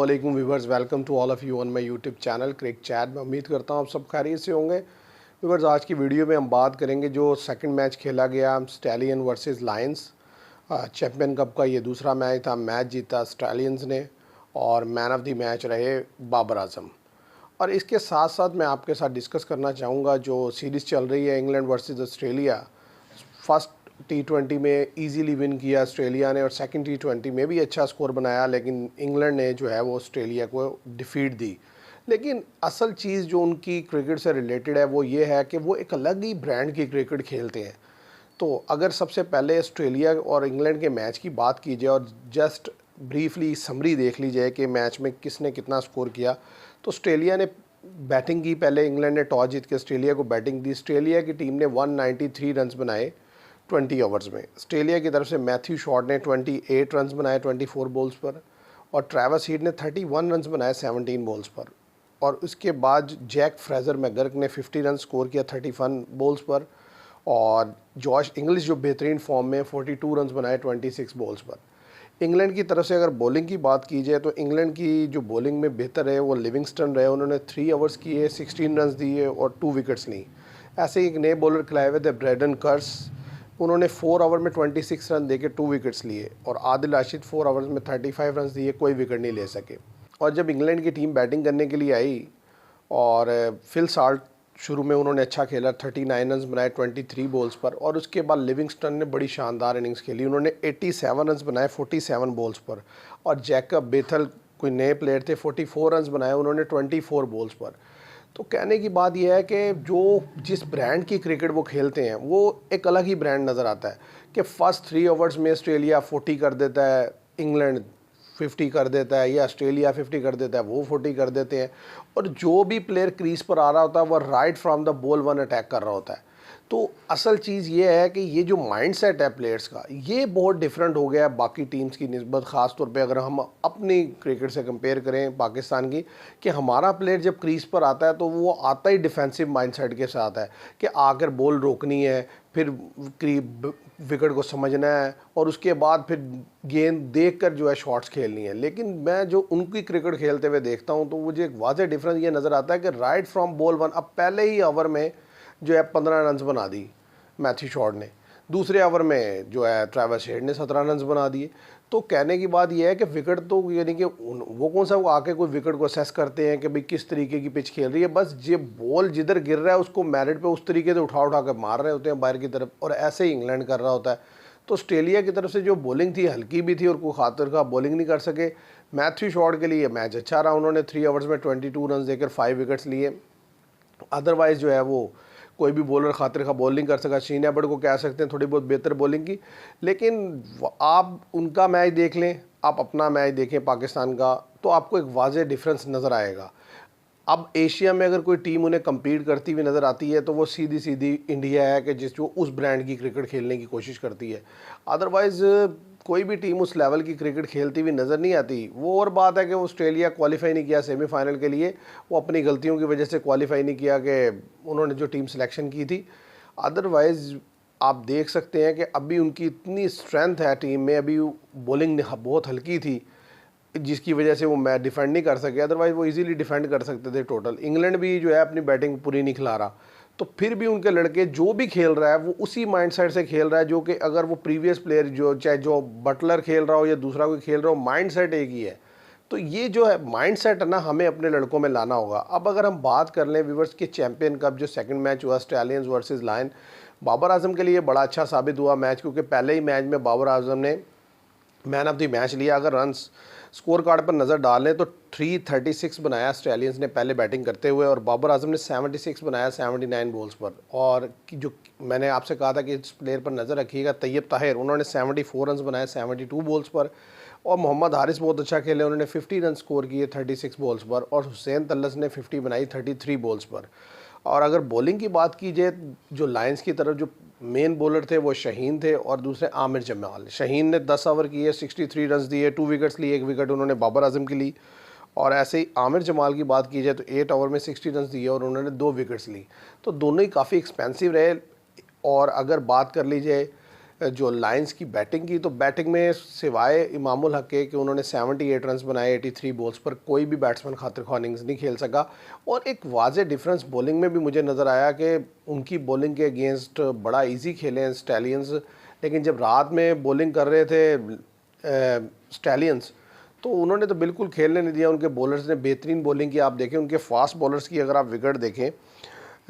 अस्सलामुअलैकुम viewers, welcome to all of you on my YouTube channel Cric Chat. मैं उम्मीद करता हूँ आप सब खैरियत से होंगे। व्यूवर्स, आज की वीडियो में हम बात करेंगे जो सेकंड मैच खेला गया stallion versus Lions. Champion cup का ये दूसरा मैच था। मैच जीता स्टैलियंस ने और मैन ऑफ द मैच रहे बाबर आजम। और इसके साथ साथ मैं आपके साथ डिस्कस करना चाहूँगा जो सीरीज़ चल रही है इंग्लैंड वर्सेस ऑस्ट्रेलिया। फर्स्ट टी20 में इजीली विन किया ऑस्ट्रेलिया ने और सेकंड टी20 में भी अच्छा स्कोर बनाया, लेकिन इंग्लैंड ने जो है वो ऑस्ट्रेलिया को डिफीट दी। लेकिन असल चीज़ जो उनकी क्रिकेट से रिलेटेड है वो ये है कि वो एक अलग ही ब्रांड की क्रिकेट खेलते हैं। तो अगर सबसे पहले ऑस्ट्रेलिया और इंग्लैंड के मैच की बात की जाए और जस्ट ब्रीफली समरी देख ली जाए कि मैच में किसने कितना स्कोर किया, तो ऑस्ट्रेलिया ने बैटिंग की। पहले इंग्लैंड ने टॉस जीत के ऑस्ट्रेलिया को बैटिंग दी। ऑस्ट्रेलिया की टीम ने 193 रन्स बनाए 20 ओवर्स में। ऑस्ट्रेलिया की तरफ से मैथ्यू शॉर्ट ने 28 रन्स बनाए 24 बॉल्स पर और ट्रेविस हीड ने 31 रन्स बनाए 17 बॉल्स पर। और उसके बाद जैक फ्रेजर मैकगर्क ने 50 रन स्कोर किया 31 बॉल्स पर और जॉश इंग्लिश जो बेहतरीन फॉर्म में 42 रन्स बनाए 26 बॉल्स पर। इंग्लैंड की तरफ से अगर बॉलिंग की बात की जाए तो इंग्लैंड की जो बॉलिंग में बेहतर है वो लिविंगस्टन रहे। उन्होंने 3 ओवर्स किए, 16 रन्स दिए और 2 विकेट्स ली। ऐसे ही एक नए बॉलर खिलाए हुए थे ब्रैडन कर्स। उन्होंने 4 ओवर में 26 रन देके 2 विकेट्स लिए और आदिल राशिद 4 ओवर्स में 35 रन दिए, कोई विकेट नहीं ले सके। और जब इंग्लैंड की टीम बैटिंग करने के लिए आई और फिल साल्ट शुरू में उन्होंने अच्छा खेला, 39 रन बनाए 23 बॉल्स पर और उसके बाद लिविंगस्टन ने बड़ी शानदार इनिंग्स खेली। उन्होंने 87 रन बनाए 47 बॉल्स पर और जैकब बेथल कोई नए प्लेयर थे, 44 रन बनाए उन्होंने 24 बॉल्स पर। तो कहने की बात यह है कि जो जिस ब्रांड की क्रिकेट वो खेलते हैं वो एक अलग ही ब्रांड नज़र आता है कि फर्स्ट 3 ओवर्स में ऑस्ट्रेलिया 40 कर देता है, इंग्लैंड 50 कर देता है, या ऑस्ट्रेलिया 50 कर देता है, वो 40 कर देते हैं। और जो भी प्लेयर क्रीज पर आ रहा होता है वो right from the ball one attack कर रहा होता है। तो असल चीज़ ये है कि ये जो माइंडसेट है प्लेयर्स का, ये बहुत डिफरेंट हो गया है बाकी टीम्स की निस्बत। ख़ास तौर पे अगर हम अपनी क्रिकेट से कंपेयर करें पाकिस्तान की, कि हमारा प्लेयर जब क्रीज पर आता है तो वो आता ही डिफेंसिव माइंडसेट के साथ है कि आकर बॉल रोकनी है, फिर विकेट को समझना है और उसके बाद फिर गेंद देखकर जो है शॉट्स खेलनी है। लेकिन मैं जो उनकी क्रिकेट खेलते हुए देखता हूँ तो मुझे एक वाज़ेह डिफरेंस ये नज़र आता है कि राइट फ्रॉम बॉल वन, अब पहले ही ओवर में जो है 15 रन बना दी मैथ्यू शॉर्ट ने, दूसरे ओवर में जो है ट्रेविस हेड ने 17 रन बना दिए। तो कहने की बात यह है कि विकेट तो यानी कि वो कौन सा वो आके कोई विकेट को असेस करते हैं कि भाई किस तरीके की पिच खेल रही है, बस ये बॉल जिधर गिर रहा है उसको मेरिट पे उस तरीके से उठा उठा कर मार रहे होते हैं बाहर की तरफ, और ऐसे ही इंग्लैंड कर रहा होता है। तो ऑस्ट्रेलिया की तरफ से जो बॉलिंग थी हल्की भी थी और कोई खातर का बॉलिंग नहीं कर सके। मैथ्यू शॉर्ट के लिए मैच अच्छा रहा, उन्होंने 3 ओवर्स में 22 रन देकर 5 विकेट्स लिए। अदरवाइज़ जो है वो कोई भी बॉलर खातिर का बॉलिंग कर सका। शीन एबर्ट को कह सकते हैं थोड़ी बहुत बेहतर बॉलिंग की, लेकिन आप उनका मैच देख लें, आप अपना मैच देखें पाकिस्तान का, तो आपको एक वाज़ेह डिफरेंस नज़र आएगा। अब एशिया में अगर कोई टीम उन्हें कम्पीट करती हुई नज़र आती है तो वो सीधी सीधी इंडिया है कि जिस जो उस ब्रांड की क्रिकेट खेलने की कोशिश करती है। अदरवाइज़ कोई भी टीम उस लेवल की क्रिकेट खेलती हुई नज़र नहीं आती। वो और बात है कि वो ऑस्ट्रेलिया क्वालिफाई नहीं किया सेमीफाइनल के लिए, वो अपनी गलतियों की वजह से क्वालिफाई नहीं किया कि उन्होंने जो टीम सिलेक्शन की थी। अदरवाइज़ आप देख सकते हैं कि अभी उनकी इतनी स्ट्रेंथ है टीम में, अभी बॉलिंग बहुत हल्की थी जिसकी वजह से वो मैच डिफेंड नहीं कर सके, अदरवाइज़ वो इजीली डिफेंड कर सकते थे टोटल। इंग्लैंड भी जो है अपनी बैटिंग पूरी नहीं खिला रहा, तो फिर भी उनके लड़के जो भी खेल रहा है वो उसी माइंडसेट से खेल रहा है जो कि अगर वो प्रीवियस प्लेयर जो चाहे जो बटलर खेल रहा हो या दूसरा कोई खेल रहा हो, माइंडसेट एक ही है। तो ये जो है माइंडसेट है ना, हमें अपने लड़कों में लाना होगा। अब अगर हम बात कर लें व्यूवर्स के चैंपियन कप जो सेकंड मैच हुआ stallions versus lion, Babar Azam के लिए बड़ा अच्छा साबित हुआ मैच, क्योंकि पहले ही मैच में बाबर आजम ने मैन ऑफ द मैच लिया। अगर रन्स स्कोर कार्ड पर नज़र डालें तो 336 बनाया ऑस्ट्रेलियंस ने पहले बैटिंग करते हुए और बाबर आजम ने 76 बनाया 79 बॉल्स पर। और जो मैंने आपसे कहा था कि इस प्लेयर पर नज़र रखिएगा, तैयब ताहिर, उन्होंने 74 रन बनाए 72 बॉल्स पर। और मोहम्मद हारिस बहुत अच्छा खेले, उन्होंने 50 रन स्कोर किए 36 बॉल्स पर और हुसैन तल्लस ने 50 बनाई 33 बॉल्स पर। और अगर बॉलिंग की बात की जाए, जो लायंस की तरफ जो मेन बॉलर थे वो शहीन थे और दूसरे आमिर जमाल। शहीन ने 10 ओवर किए, 63 रन दिए, 2 विकेट्स लिए, 1 विकेट उन्होंने बाबर आजम की ली। और ऐसे ही आमिर जमाल की बात की जाए तो 8 ओवर में 60 रन दिए और उन्होंने 2 विकेट्स ली। तो दोनों ही काफ़ी एक्सपेंसिव रहे। और अगर बात कर ली जाए जो लायंस की बैटिंग की, तो बैटिंग में सिवाय इमामुल हक के कि उन्होंने 78 रन्स बनाए 83 बॉल्स पर, कोई भी बैट्समैन खातिर ख्वाह इनिंग्स नहीं खेल सका। और एक वाज़ेह डिफरेंस बॉलिंग में भी मुझे नज़र आया कि उनकी बॉलिंग के अगेंस्ट बड़ा इजी खेले हैं स्टैलियंस, लेकिन जब रात में बॉलिंग कर रहे थे स्टैलियंस तो उन्होंने तो बिल्कुल खेलने नहीं दिया। उनके बॉलर्स ने बेहतरीन बॉलिंग की। आप देखें उनके फास्ट बॉलर्स की अगर आप विकेट देखें,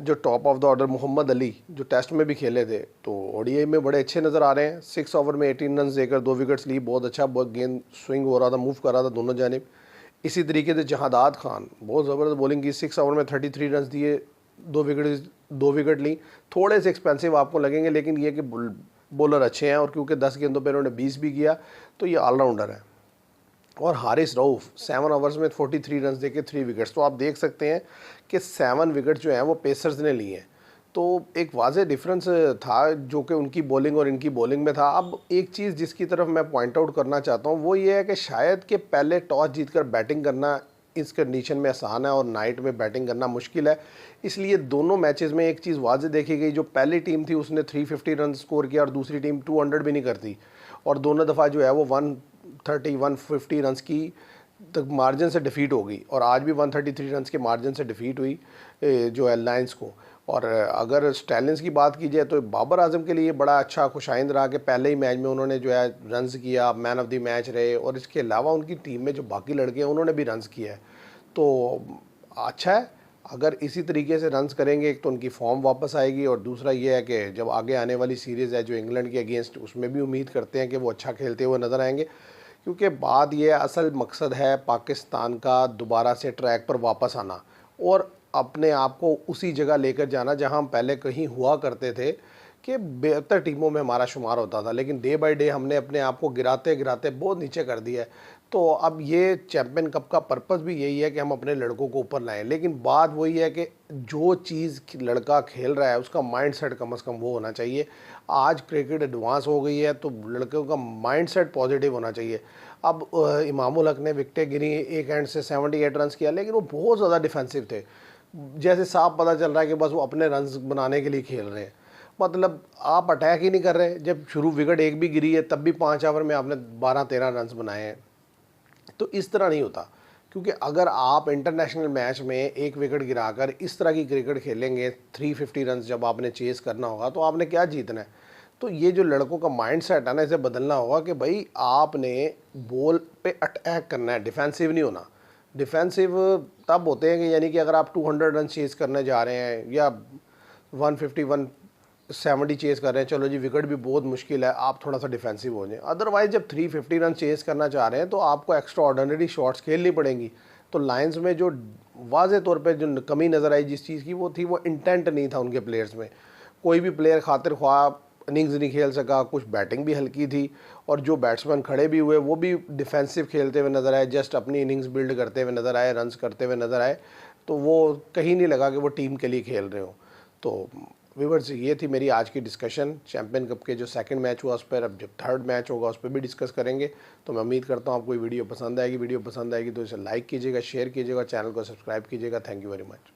जो top of the order Mohammad Ali जो टेस्ट में भी खेले थे तो ओडीआई में बड़े अच्छे नज़र आ रहे हैं। 6 ओवर में 18 रन देकर 2 विकेट्स ली, बहुत अच्छा, बहुत गेंद स्विंग हो रहा था, मूव कर रहा था दोनों जानिब। इसी तरीके से जहादाद खान बहुत ज़बरदस्त बॉलिंग की, 6 ओवर में 33 रन दिए, 2 विकेट ली। थोड़े से एक्सपेंसिव आपको लगेंगे, लेकिन ये कि बॉलर अच्छे हैं और क्योंकि 10 गेंदों पर उन्होंने 20 भी किया तो ये ऑलराउंडर है। और हारिस रऊफ़ 7 ओवर्स में 43 रन देके 3 विकेट्स। तो आप देख सकते हैं कि 7 विकेट जो हैं वो पेसर्स ने लिए हैं। तो एक वाज़ेह डिफरेंस था जो कि उनकी बॉलिंग और इनकी बॉलिंग में था। अब एक चीज़ जिसकी तरफ मैं पॉइंट आउट करना चाहता हूँ वो ये है कि शायद कि पहले टॉस जीतकर बैटिंग करना इस कंडीशन में आसान है और नाइट में बैटिंग करना मुश्किल है। इसलिए दोनों मैचेस में एक चीज़ वाज़ेह देखी गई, जो पहली टीम थी उसने 350 रन स्कोर किया और दूसरी टीम 200 भी नहीं करती, और दोनों दफ़ा जो है वो 130-150 रन की तक मार्जिन से डिफ़ीट हो गई। और आज भी 133 रन के मार्जिन से डिफ़ीट हुई जो है लायंस को। और अगर स्टैलियंस की बात की जाए तो बाबर आजम के लिए बड़ा अच्छा खुशाइंद रहा कि पहले ही मैच में उन्होंने जो है रन्स किया, मैन ऑफ द मैच रहे, और इसके अलावा उनकी टीम में जो बाकी लड़के हैं उन्होंने भी रन्स किया है। तो अच्छा है, अगर इसी तरीके से रन्स करेंगे एक तो उनकी फॉर्म वापस आएगी, और दूसरा ये है कि जब आगे आने वाली सीरीज़ है जो इंग्लैंड के अगेंस्ट, उसमें भी उम्मीद करते हैं कि वो अच्छा खेलते हुए नज़र आएंगे। क्योंकि बात ये असल मकसद है पाकिस्तान का दोबारा से ट्रैक पर वापस आना और अपने आप को उसी जगह लेकर जाना जहां हम पहले कहीं हुआ करते थे कि बेहतर टीमों में हमारा शुमार होता था, लेकिन डे बाय डे हमने अपने आप को गिराते गिराते बहुत नीचे कर दिया है। तो अब ये चैम्पियन कप का पर्पस भी यही है कि हम अपने लड़कों को ऊपर लाएं, लेकिन बात वही है कि जो चीज़ लड़का खेल रहा है उसका माइंड सेट कम से कम वो होना चाहिए। आज क्रिकेट एडवांस हो गई है तो लड़कों का माइंड सेट पॉजिटिव होना चाहिए। अब इमामुल हक ने विकेटें गिनी, एक एंड से 78 रन किया, लेकिन वो बहुत ज़्यादा डिफेंसिव थे। जैसे साफ पता चल रहा है कि बस वो अपने रन्स बनाने के लिए खेल रहे हैं। मतलब आप अटैक ही नहीं कर रहे। जब शुरू विकेट एक भी गिरी है तब भी 5 ओवर में आपने 12-13 रन बनाए हैं। तो इस तरह नहीं होता, क्योंकि अगर आप इंटरनेशनल मैच में एक विकेट गिराकर इस तरह की क्रिकेट खेलेंगे 350 रन जब आपने चेस करना होगा तो आपने क्या जीतना है। तो ये जो लड़कों का माइंड सेट है ना, इसे बदलना होगा कि भाई आपने बॉल पे अटैक करना है, डिफेंसिव नहीं होना। डिफेंसिव तब होते हैं कि यानी कि अगर आप 200 रन चेस करने जा रहे हैं या 150 170 चेस कर रहे हैं, चलो जी विकेट भी बहुत मुश्किल है, आप थोड़ा सा डिफेंसिव हो जाएं। अदरवाइज जब 350 रन चेस करना चाह रहे हैं तो आपको एक्स्ट्रा ऑर्डिनरी शॉट्स खेलनी पड़ेंगी। तो लायंस में जो वाज़े तौर पे जो कमी नज़र आई जिस चीज़ की, वो थी वो इंटेंट नहीं था उनके प्लेयर्स में। कोई भी प्लेयर खातिर ख्वाह इनिंग्स नहीं खेल सका, कुछ बैटिंग भी हल्की थी, और जो बैट्समैन खड़े भी हुए वो भी डिफेंसिव खेलते हुए नज़र आए, जस्ट अपनी इनिंग्स बिल्ड करते हुए नज़र आए, रन्स करते हुए नज़र आए। तो वो कहीं नहीं लगा कि वो टीम के लिए खेल रहे हो। तो व्यूअर्स, ये थी मेरी आज की डिस्कशन चैम्पियन कप के जो सेकंड मैच हुआ उस पर। अब जब थर्ड मैच होगा उस पर भी डिस्कस करेंगे। तो मैं उम्मीद करता हूँ आपको वीडियो पसंद आएगी। वीडियो पसंद आएगी तो इसे लाइक कीजिएगा, शेयर कीजिएगा, चैनल को सब्सक्राइब कीजिएगा। Thank you very much.